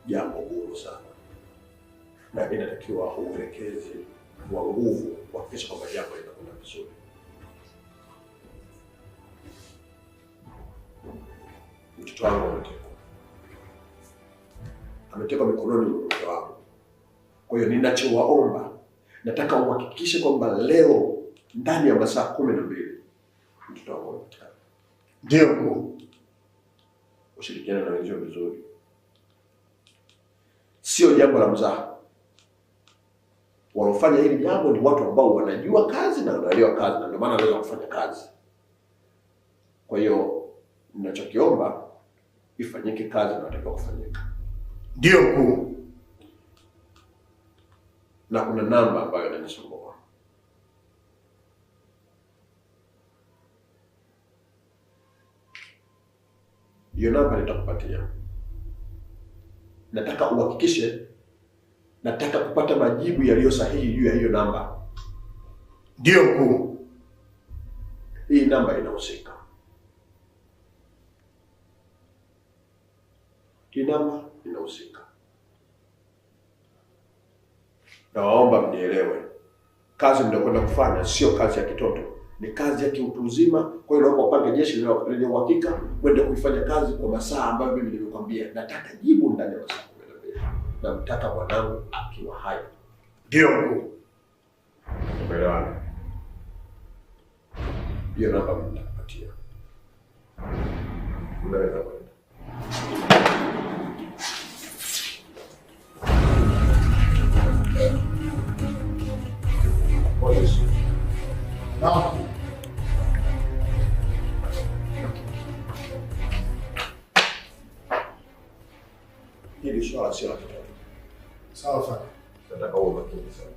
jambo gumu sana, na inatakiwa uelekezi wa nguvu kuhakikisha kwamba jambo linakwenda vizuri. Mtoto wangu ametekwa mikononi mwa mke wangu. Kwa hiyo ninachowaomba, nataka uhakikishe kwamba leo ndani ya masaa 12 mtoto wangu anapatikana. Ndio mkuu. Ushirikiane na wenzio vizuri, sio jambo la mzaha. Wanaofanya hili jambo ni watu ambao wanajua kazi na wanaelewa kazi, na ndio maana wanaweza kufanya kazi. Kwa hiyo ninachokiomba, ifanyike kazi na inatakiwa kufanyika. Ndio mkuu. Na kuna namba ambayo inanisumbua. Hiyo namba nitakupatia. Nataka uhakikishe, nataka kupata majibu yaliyo sahihi juu ya hiyo namba. Ndio mkuu. Hii namba inahusika. Hii namba inahusika. Nawaomba mnielewe. Kazi mnayokwenda kufanya sio kazi ya kitoto, ni kazi ya kiutu uzima. Kwa hiyo naomba upange jeshi lenye uhakika kwenda kuifanya kazi kwa masaa ambayo mimi nilikwambia. Nataka jibu ndani ya masaa 12. Na mtaka mwanangu akiwa hai. Ndio mkuu. Umeelewana? Hiyo namba mtapatia. Unaweza kwenda. Polisi. Naam. Hili swala sio la kitoto. Sawa sana. Nataka uwe makini sana.